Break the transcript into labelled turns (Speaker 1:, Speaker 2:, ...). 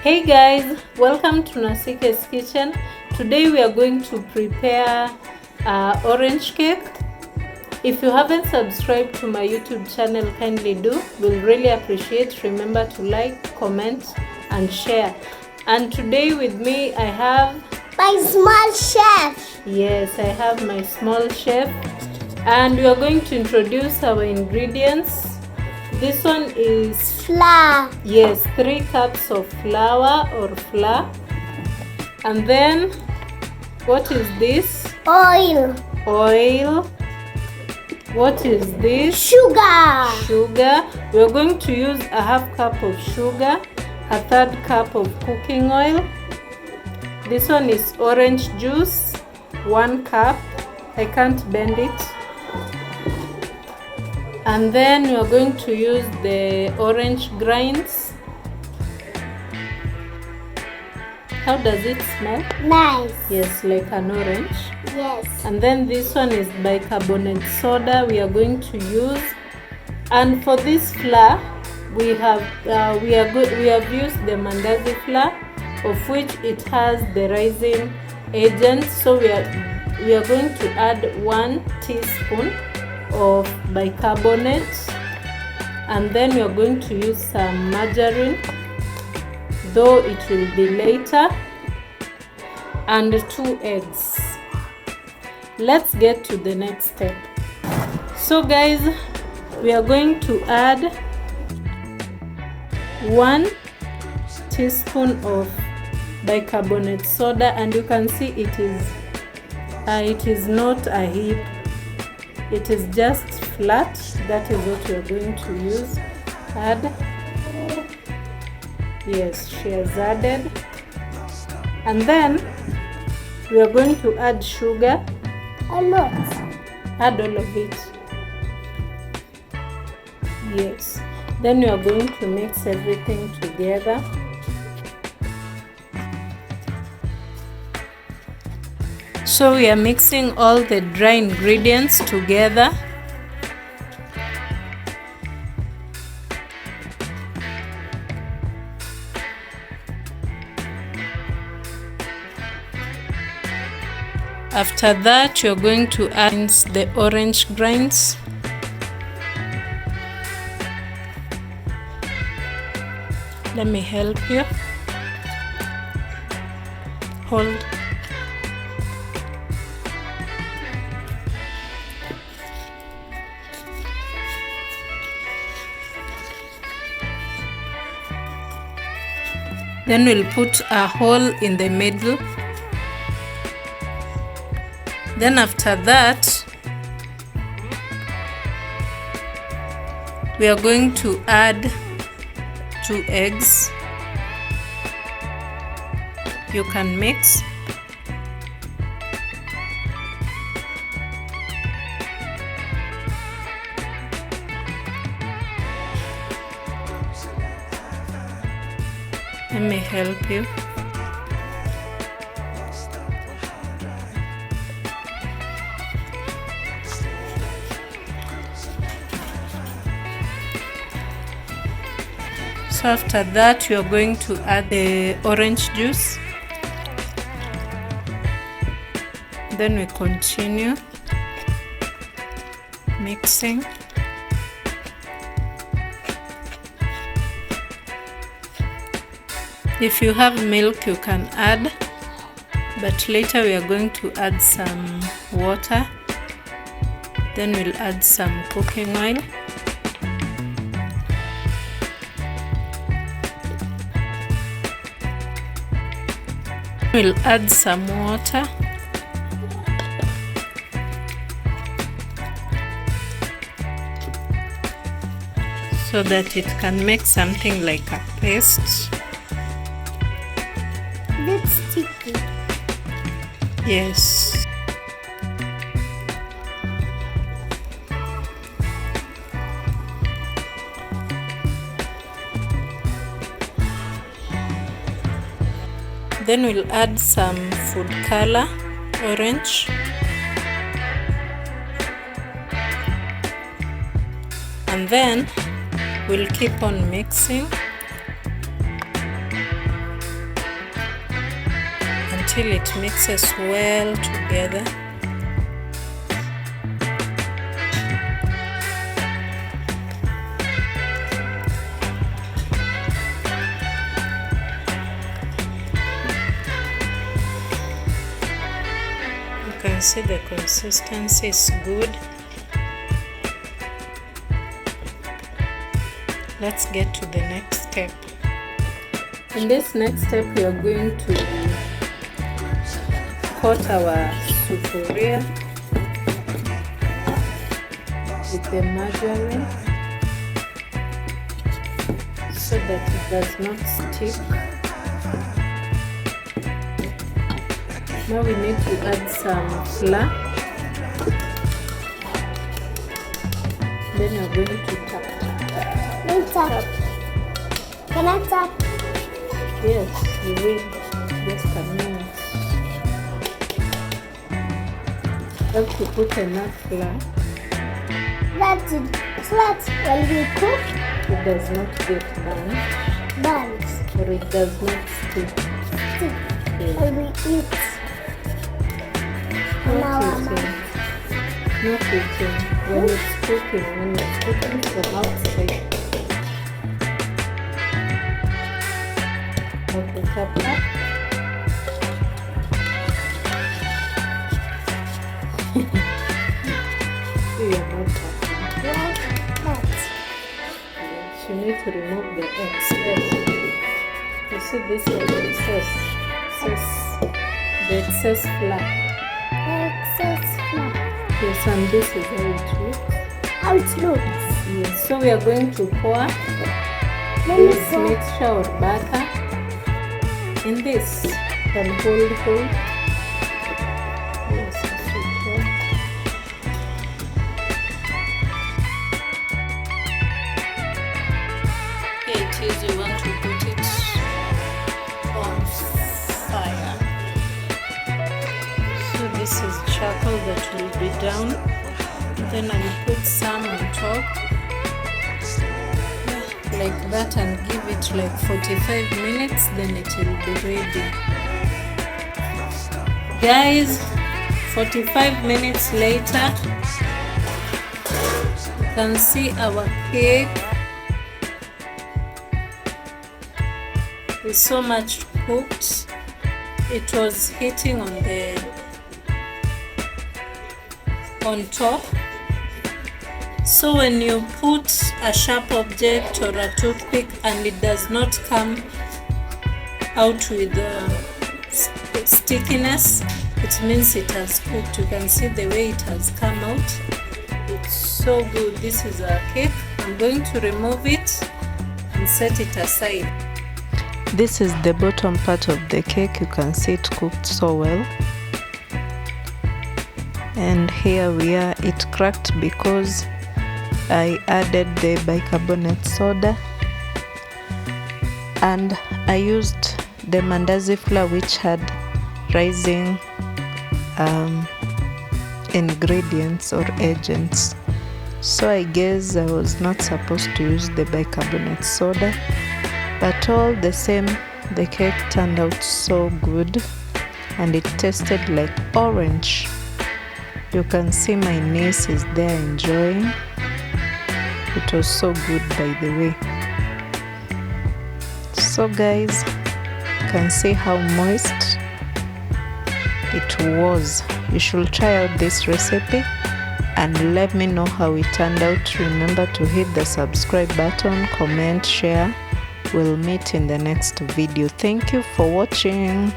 Speaker 1: Hey guys, welcome to Nasike's kitchen. Today we are going to prepare orange cake. If you haven't subscribed to my YouTube channel, kindly do. We'll really appreciate. Remember to like, comment and share. And today with me I have
Speaker 2: my small chef.
Speaker 1: Yes, I have my small chef. And we are going to introduce our ingredients. This one is
Speaker 2: flour.
Speaker 1: Yes, 3 cups of flour or flour. And then, what is this?
Speaker 2: Oil.
Speaker 1: Oil. What is this?
Speaker 2: Sugar.
Speaker 1: Sugar. We are going to use a half cup of sugar, a 1/3 cup of cooking oil. This one is orange juice, 1 cup. I can't bend it. And then we are going to use the orange grinds. How does it smell?
Speaker 2: Nice.
Speaker 1: Yes, like an orange.
Speaker 2: Yes.
Speaker 1: And then this one is bicarbonate soda we are going to use. And for this flour, we have used the mandazi flour, of which it has the rising agent. So we are going to add 1 teaspoon of bicarbonate, and then we are going to use some margarine, though it will be later, and 2 eggs. Let's get to the next step. So guys, we are going to add 1 teaspoon of bicarbonate soda, and you can see it is not a heap. It is just flat. That is what we are going to use. Add. Yes, she has added. And then we are going to add sugar.
Speaker 2: A lot.
Speaker 1: Add all of it. Yes. Then we are going to mix everything together. So we are mixing all the dry ingredients together. After that, you're going to add the orange grinds. Let me help you. Hold. Then we'll put a hole in the middle. Then after that, we are going to add 2 eggs. You can mix. Let me help you. So after that, you are going to add the orange juice. Then we continue mixing. If you have milk, you can add, but later we are going to add some water. Then we'll add some cooking oil. We'll add some water. So that it can make something like a paste.
Speaker 2: That's sticky.
Speaker 1: Yes. Then we'll add some food color, orange. And then we'll keep on mixing. until it mixes well together. You can see the consistency is good. Let's get to the next step. In this next step, we are going to coat our sufuria with the margarine so that it does not stick. Now we need to add some flour. Then you're going to tap.
Speaker 2: Tap. Can I tap?
Speaker 1: Yes, you will. Just a minute. You have to put enough flour.
Speaker 2: That's it. Flat when we cook.
Speaker 1: It does not get burnt.
Speaker 2: Burns.
Speaker 1: Or it does not stick.
Speaker 2: Stick.
Speaker 1: Yes.
Speaker 2: When we eat.
Speaker 1: Not eating. Not eating. When it's cooking from outside. Okay, tap that. You are not tapping.
Speaker 2: Like that.
Speaker 1: Yes, you need to remove the excess. You see this is the excess flour.
Speaker 2: Excess flour.
Speaker 1: Yes, and this is how it looks.
Speaker 2: How it looks.
Speaker 1: Yes, so we are going to pour
Speaker 2: Let me
Speaker 1: this
Speaker 2: pour.
Speaker 1: mixture or batter in this. Can hold. Yes, as we pour. Here it is, you want to put it on fire. So this is charcoal that will be down. Then I will put some on top. Like that, and give it like 45 minutes, then it will be ready. Guys, 45 minutes later, you can see our cake is so much cooked. It was hitting on top. So when you put a sharp object or a toothpick and it does not come out with stickiness, it means it has cooked. You can see the way it has come out. It's so good. This is our cake. I'm going to remove it and set it aside. This is the bottom part of the cake. You can see it cooked so well. And here we are. It cracked because I added the bicarbonate soda, and I used the mandazi flour which had rising ingredients or agents. So I guess I was not supposed to use the bicarbonate soda, but all the same the cake turned out so good and it tasted like orange. You can see my niece is there enjoying. It was so good, by the way. So guys, you can see how moist it was. You should try out this recipe and let me know how it turned out. Remember to hit the subscribe button, comment, share. We'll meet in the next video. Thank you for watching.